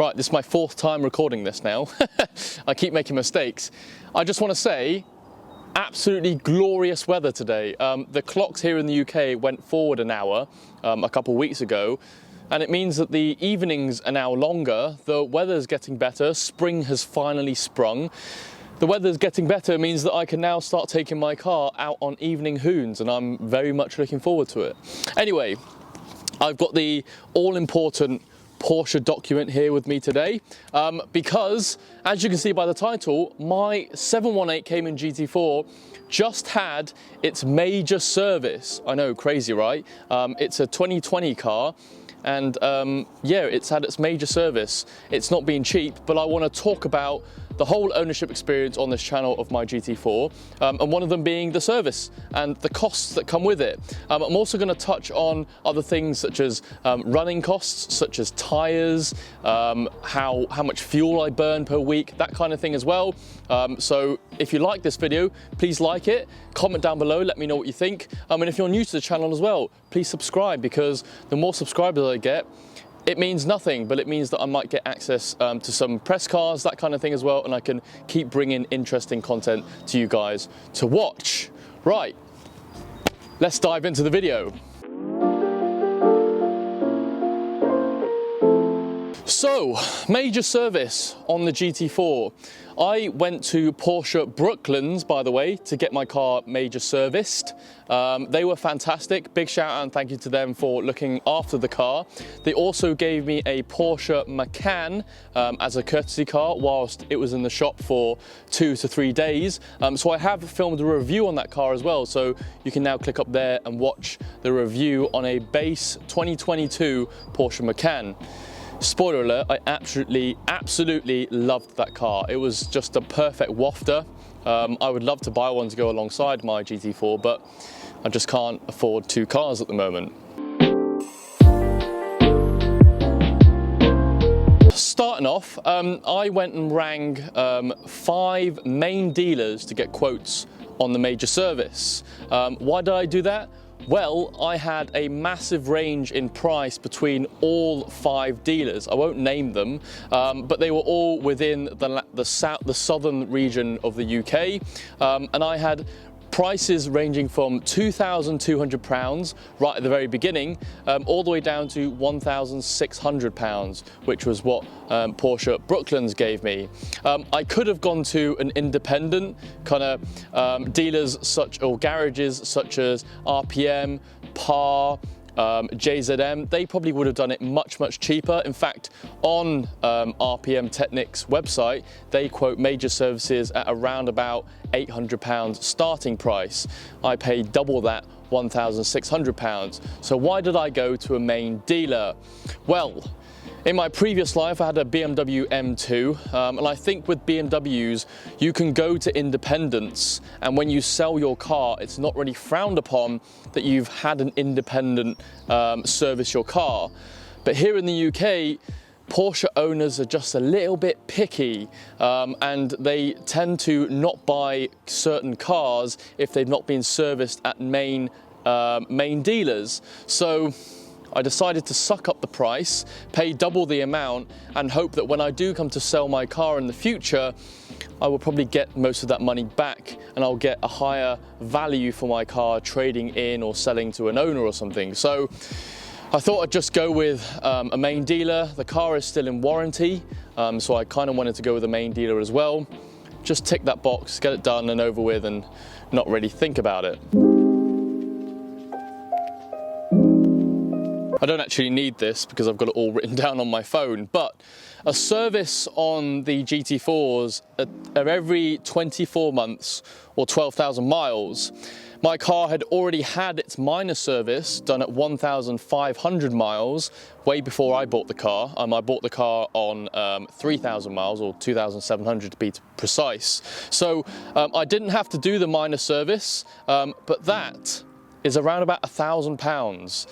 Right, this is my fourth time recording this now. I keep making mistakes. I just want to say, absolutely glorious weather today. The clocks here in the UK went forward an hour a couple of weeks ago, and it means that the evenings are now longer. The weather's getting better. Spring has finally sprung. The weather's getting better means that I can now start taking my car out on evening hoons, and I'm very much looking forward to it. Anyway, I've got the all-important Porsche document here with me today because, as you can see by the title, my 718 Cayman GT4 just had its major service. I know, crazy, right? It's a 2020 car, and yeah, it's had its major service. It's not been cheap, but I want to talk about the whole ownership experience on this channel of my GT4, and one of them being the service and the costs that come with it. I'm also going to touch on other things such as running costs, such as tyres, how much fuel I burn per week, that kind of thing as well. So if you like this video, please like it, comment down below, let me know what you think. And if you're new to the channel as well, please subscribe, because the more subscribers I get, it means nothing, but it means that I might get access to some press cars, that kind of thing as well, and I can keep bringing interesting content to you guys to watch. Right, let's dive into the video. So, major service on the GT4. I went to Porsche Brooklands, by the way, to get my car major serviced. They were fantastic. Big shout out and thank you to them for looking after the car. They also gave me a Porsche Macan as a courtesy car whilst it was in the shop for 2 to 3 days. So I have filmed a review on that car as well. So you can now click up there and watch the review on a base 2022 Porsche Macan. Spoiler alert, I absolutely loved that car. It was just a perfect wafter. I would love to buy one to go alongside my GT4, but I just can't afford 2 cars at the moment. Starting off, I went and rang 5 main dealers to get quotes on the major service. Why did I do that? Well, I had a massive range in price between all 5 dealers. I won't name them, but they were all within the southern region of the UK, and I had prices ranging from £2,200 right at the very beginning, all the way down to £1,600, which was what Porsche Brooklands gave me. I could have gone to an independent kind of dealers or garages such as RPM, PAR, JZM. They probably would have done it much cheaper. In fact, on RPM Technic's website, they quote major services at around about £800 starting price. I paid double that, £1,600. So why did I go to a main dealer? Well, in my previous life, I had a BMW M2, and I think with BMWs, you can go to independents, and when you sell your car, it's not really frowned upon that you've had an independent service your car. But here in the UK, Porsche owners are just a little bit picky, and they tend to not buy certain cars if they've not been serviced at main dealers. So I decided to suck up the price, pay double the amount, and hope that when I do come to sell my car in the future, I will probably get most of that money back, and I'll get a higher value for my car trading in or selling to an owner or something. So I thought I'd just go with a main dealer. The car is still in warranty, so I kind of wanted to go with a main dealer as well. Just tick that box, get it done and over with, and not really think about it. I don't actually need this because I've got it all written down on my phone, but a service on the GT4s are every 24 months or 12,000 miles. My car had already had its minor service done at 1,500 miles way before I bought the car. I bought the car on 3,000 miles, or 2,700 to be precise. So I didn't have to do the minor service, but that is around about £1,000.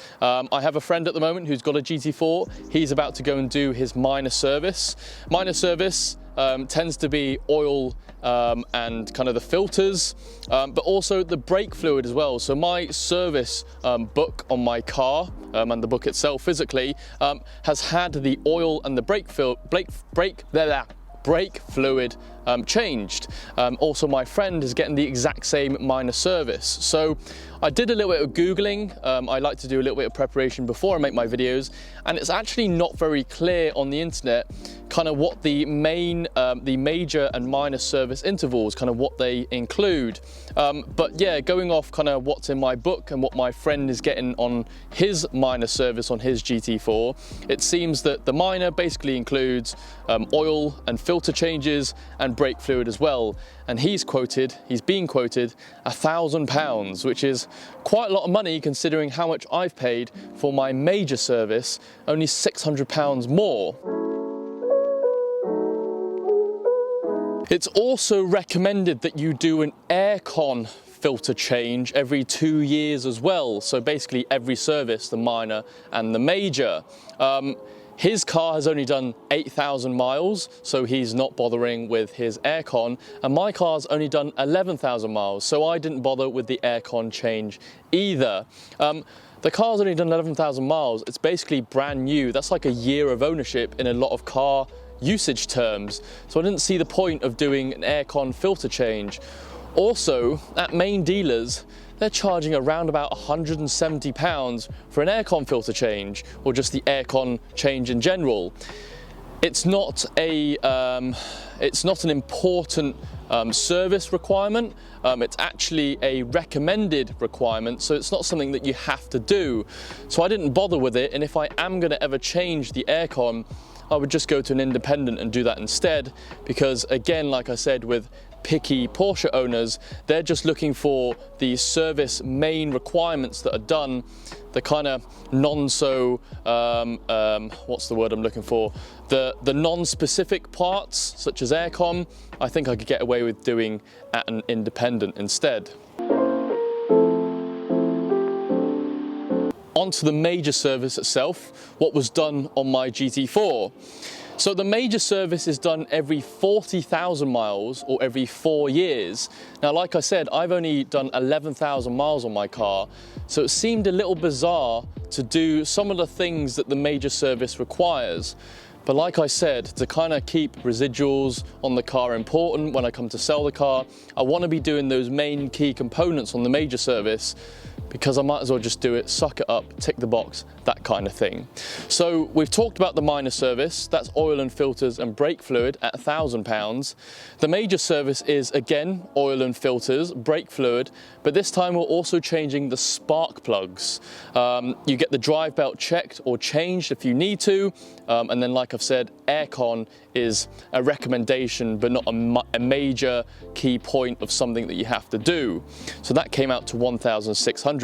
I have a friend at the moment who's got a GT4. He's about to go and do his minor service. Minor service tends to be oil and kind of the filters, but also the brake fluid as well. So my service book on my car and the book itself physically has had the oil and the brake fluid changed. Also, my friend is getting the exact same minor service. So I did a little bit of Googling. I like to do a little bit of preparation before I make my videos, and it's actually not very clear on the internet kind of what the major and minor service intervals, kind of what they include. But yeah, going off kind of what's in my book and what my friend is getting on his minor service on his GT4, it seems that the minor basically includes oil and filter changes and brake fluid as well. And he's been quoted £1,000, which is quite a lot of money considering how much I've paid for my major service, only £600 more. It's also recommended that you do an aircon filter change every 2 years as well. So basically every service, the minor and the major. His car has only done 8,000 miles, so he's not bothering with his aircon, and my car's only done 11,000 miles, so I didn't bother with the aircon change either. The car's only done 11,000 miles. It's basically brand new. That's like a year of ownership in a lot of car usage terms, so I didn't see the point of doing an aircon filter change. Also, at main dealers, they're charging around about £170 for an aircon filter change, or just the aircon change in general. It's not an important service requirement. It's actually a recommended requirement, so it's not something that you have to do. So I didn't bother with it, and if I am going to ever change the aircon, I would just go to an independent and do that instead, because again, like I said, with picky Porsche owners, they're just looking for the service main requirements that are done, the kind of what's the word I'm looking for? The non-specific parts, such as aircon, I think I could get away with doing at an independent instead. Onto the major service itself, what was done on my GT4. So the major service is done every 40,000 miles or every 4 years. Now, like I said, I've only done 11,000 miles on my car, so it seemed a little bizarre to do some of the things that the major service requires. But like I said, to kind of keep residuals on the car important when I come to sell the car, I want to be doing those main key components on the major service, because I might as well just do it, suck it up, tick the box, that kind of thing. So we've talked about the minor service, that's oil and filters and brake fluid at £1,000. The major service is again oil and filters, brake fluid, but this time we're also changing the spark plugs. You get the drive belt checked or changed if you need to, and then like I've said, aircon is a recommendation but not a major key point of something that you have to do. So that came out to £1,600.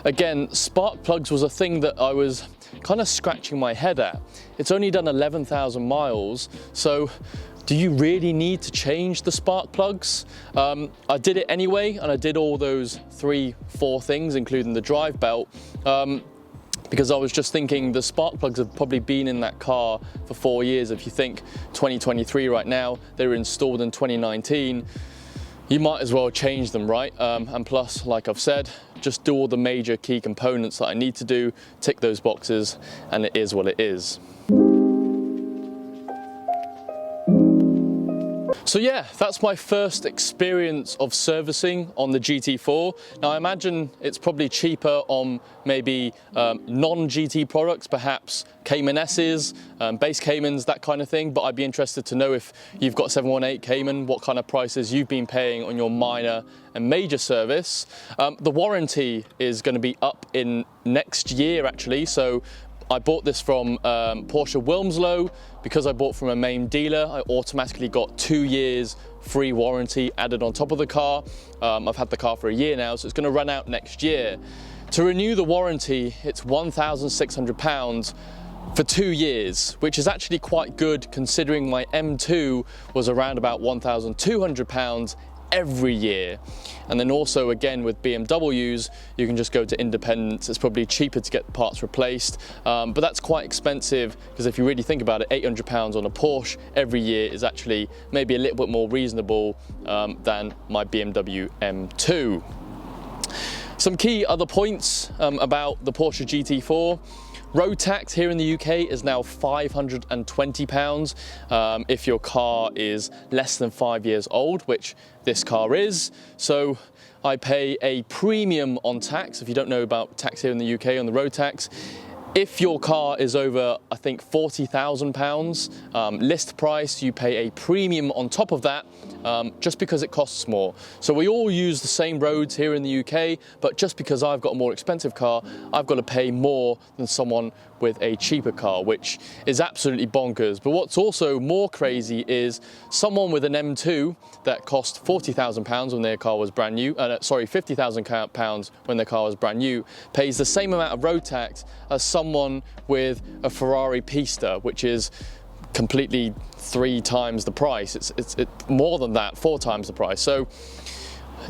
Again, spark plugs was a thing that I was kind of scratching my head at. It's only done 11,000 miles, so do you really need to change the spark plugs? I did it anyway, and I did all those 3-4 things, including the drive belt, because I was just thinking the spark plugs have probably been in that car for 4 years. If you think 2023 right now, they were installed in 2019, you might as well change them, right? And plus, like I've said, just do all the major key components that I need to do, tick those boxes, and it is what it is. So yeah, that's my first experience of servicing on the GT4. Now I imagine it's probably cheaper on maybe non-GT products, perhaps Cayman S's, base Caymans, that kind of thing, but I'd be interested to know if you've got 718 Cayman, what kind of prices you've been paying on your minor and major service. The warranty is going to be up in next year actually, so I bought this from Porsche Wilmslow. Because I bought from a main dealer, I automatically got 2 years free warranty added on top of the car. I've had the car for a year now, so it's going to run out next year. To renew the warranty, it's £1,600 for 2 years, which is actually quite good considering my M2 was around about £1,200 every year. And then also again with BMWs, you can just go to independents. It's probably cheaper to get parts replaced, but that's quite expensive, because if you really think about it, £800 on a Porsche every year is actually maybe a little bit more reasonable than my BMW M2. Some key other points about the Porsche GT4. Road tax here in the UK is now £520 if your car is less than 5 years old, which this car is. So I pay a premium on tax. If you don't know about tax here in the UK on the road tax, if your car is over, I think, £40,000 list price, you pay a premium on top of that just because it costs more. So we all use the same roads here in the UK, but just because I've got a more expensive car, I've got to pay more than someone with a cheaper car, which is absolutely bonkers. But what's also more crazy is someone with an M2 that cost £40,000 when their car was brand new, sorry, £50,000 when their car was brand new, pays the same amount of road tax as someone with a Ferrari Pista, which is completely 3 times the price. It's more than that, 4 times the price. So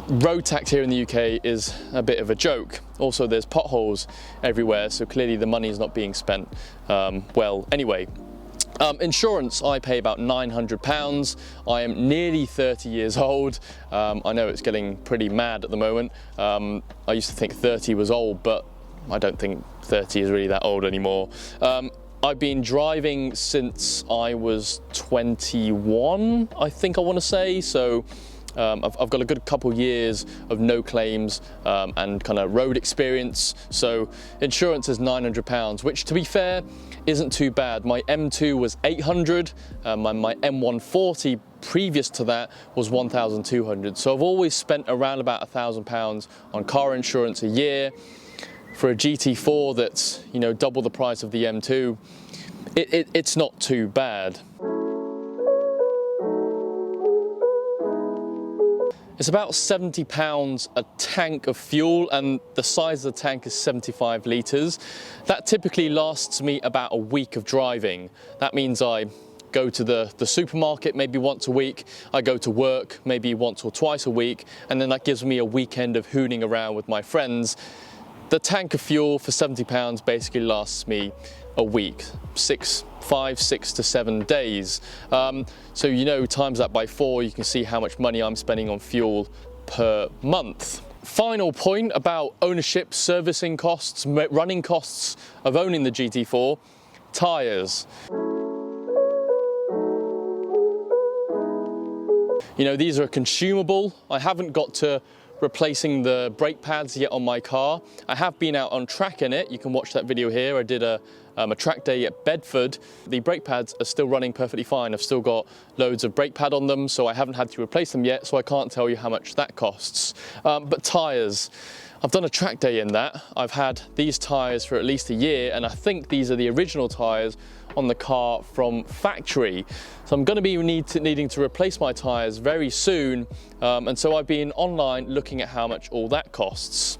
road tax here in the UK is a bit of a joke. Also, there's potholes everywhere, so clearly the money is not being spent well. Anyway, insurance, I pay about £900. I am nearly 30 years old. I know it's getting pretty mad at the moment. I used to think 30 was old, but I don't think 30 is really that old anymore. I've been driving since I was 21, I think I want to say. So I've got a good couple years of no claims and kind of road experience. So insurance is £900, which, to be fair, isn't too bad. My M2 was £800, my M140 previous to that was £1,200. So I've always spent around about £1,000 on car insurance a year. For a GT4 that's, you know, double the price of the M2, it's not too bad. It's about £70 a tank of fuel, and the size of the tank is 75 litres. That typically lasts me about a week of driving. That means I go to the supermarket maybe once a week, I go to work maybe once or twice a week, and then that gives me a weekend of hooning around with my friends. The tank of fuel for £70 basically lasts me a week, 5, 6 to 7 days. So, you know, times that by 4, you can see how much money I'm spending on fuel per month. Final point about ownership, servicing costs, running costs of owning the GT4, tyres. You know, these are consumable. I haven't got to replacing the brake pads yet on my car. I have been out on track in it. You can watch that video here. I did a track day at Bedford. The brake pads are still running perfectly fine. I've still got loads of brake pad on them, so I haven't had to replace them yet, so I can't tell you how much that costs. But tyres, I've done a track day in that. I've had these tyres for at least a year, and I think these are the original tyres on the car from factory. So I'm going to be needing to replace my tyres very soon, and so I've been online looking at how much all that costs.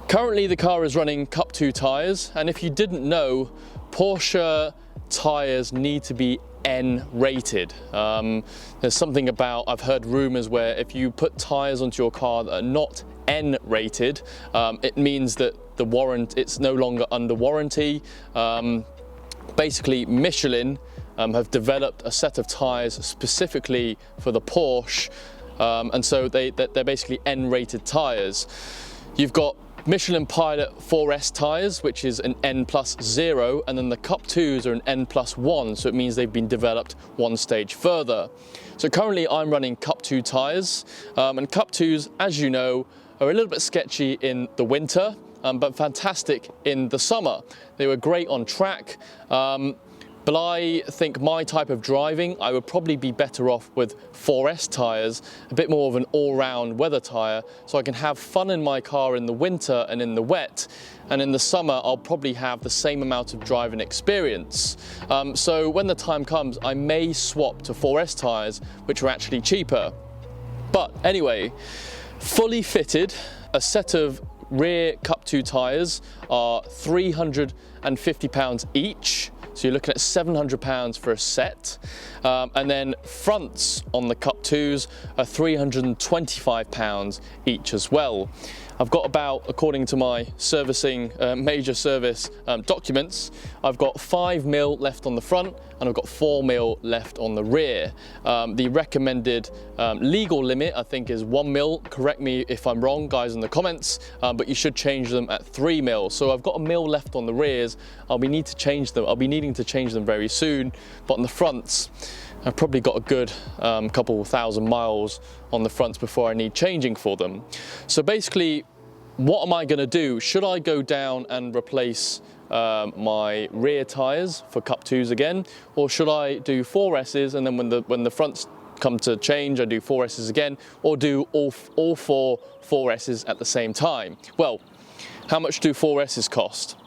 Currently the car is running Cup 2 tyres, and if you didn't know, Porsche tyres need to be N rated. There's something about, I've heard rumours where if you put tyres onto your car that are not N rated, it means that it's no longer under warranty. Basically, Michelin have developed a set of tyres specifically for the Porsche, and so they're basically N-rated tyres. You've got Michelin Pilot 4S tyres, which is an N+0, and then the Cup 2s are an N+1, so it means they've been developed one stage further. So currently I'm running Cup 2 tyres, and Cup 2s, as you know, are a little bit sketchy in the winter, but fantastic in the summer. They were great on track, but I think my type of driving, I would probably be better off with 4S tyres, a bit more of an all-round weather tyre, so I can have fun in my car in the winter and in the wet, and in the summer I'll probably have the same amount of driving experience. So when the time comes, I may swap to 4S tyres, which are actually cheaper. But anyway, fully fitted, a set of rear Cup 2 tyres are £350 each, so you're looking at £700 for a set. And then fronts on the Cup 2s are £325 each as well. I've got about, according to my servicing major service documents, I've got 5mm left on the front and I've got 4mm left on the rear. The recommended legal limit, I think, is 1mm. Correct me if I'm wrong, guys, in the comments, but you should change them at 3mm. So I've got 1mm left on the rears. I'll be needing to change them very soon, but on the fronts, I've probably got a good couple thousand miles on the fronts before I need changing for them. So basically, what am I going to do? Should I go down and replace my rear tyres for Cup 2s again, or should I do 4Ss and then when the fronts come to change, I do 4Ss again, or do all four 4Ss at the same time? Well, how much do 4Ss cost?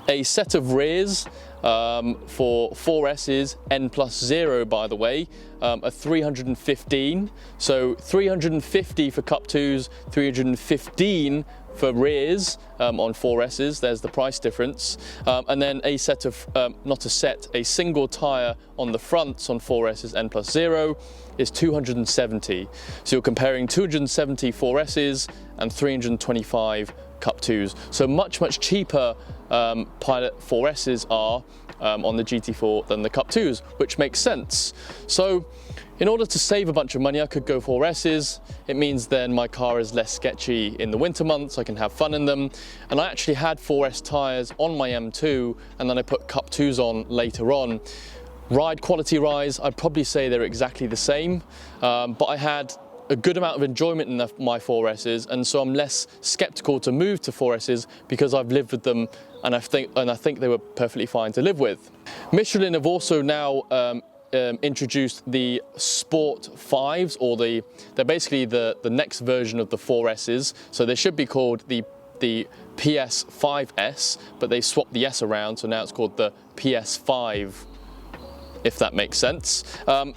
A set of rears for 4Ss N+0, by the way, are 315. So 350 for Cup 2s, 315 for rears on 4Ss. There's the price difference. And then a set of, a single tyre on the fronts on 4Ss N+0 is 270. So you're comparing 270 4Ss and 325 Cup 2s. So much cheaper Pilot 4Ss are on the GT4 than the Cup 2s, which makes sense. So in order to save a bunch of money, I could go 4Ss. It means then my car is less sketchy in the winter months, I can have fun in them. And I actually had 4S tyres on my M2, and then I put Cup 2s on later on. Ride quality rise, I'd probably say they're exactly the same, but I had a good amount of enjoyment in my 4Ss, and so I'm less skeptical to move to 4Ss because I've lived with them, and I think they were perfectly fine to live with. Michelin have also now introduced the Sport 5s, or they're basically the next version of the 4Ss. So they should be called the PS5S, but they swapped the S around, so now it's called the PS5, if that makes sense.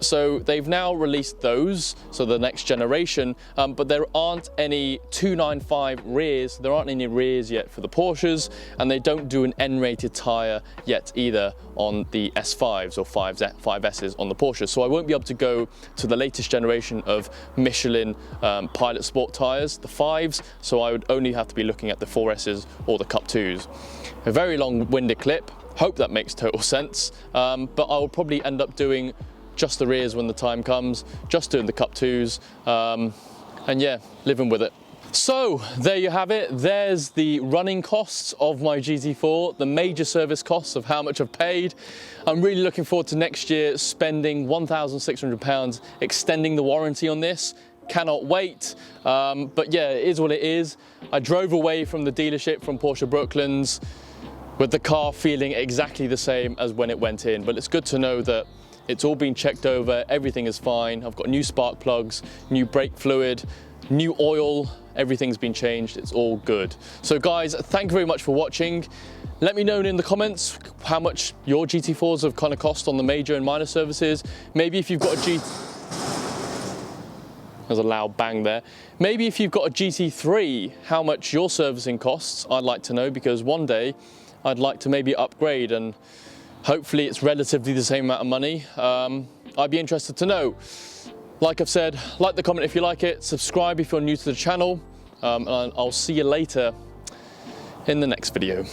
So they've now released those, so the next generation, but there aren't any 295 rears, there aren't any rears yet for the Porsches, and they don't do an N-rated tyre yet either on the S5s or 5Ss on the Porsches. So I won't be able to go to the latest generation of Michelin Pilot Sport tyres, the 5s, so I would only have to be looking at the 4Ss or the Cup 2s. A very long-winded clip. Hope that makes total sense, but I will probably end up doing just the rears when the time comes, just doing the Cup 2s, and yeah, living with it. So there you have it. There's the running costs of my GT4, the major service costs of how much I've paid. I'm really looking forward to next year spending £1,600 extending the warranty on this. Cannot wait, but yeah, it is what it is. I drove away from the dealership from Porsche Brooklands with the car feeling exactly the same as when it went in, but it's good to know that it's all been checked over, everything is fine. I've got new spark plugs, new brake fluid, new oil, everything's been changed, it's all good. So guys, thank you very much for watching. Let me know in the comments how much your GT4s have kind of cost on the major and minor services. Maybe if you've got a There's a loud bang there. Maybe if you've got a GT3, how much your servicing costs, I'd like to know, because one day I'd like to maybe upgrade, and hopefully it's relatively the same amount of money. I'd be interested to know. Like I've said, like the comment if you like it, subscribe if you're new to the channel, and I'll see you later in the next video.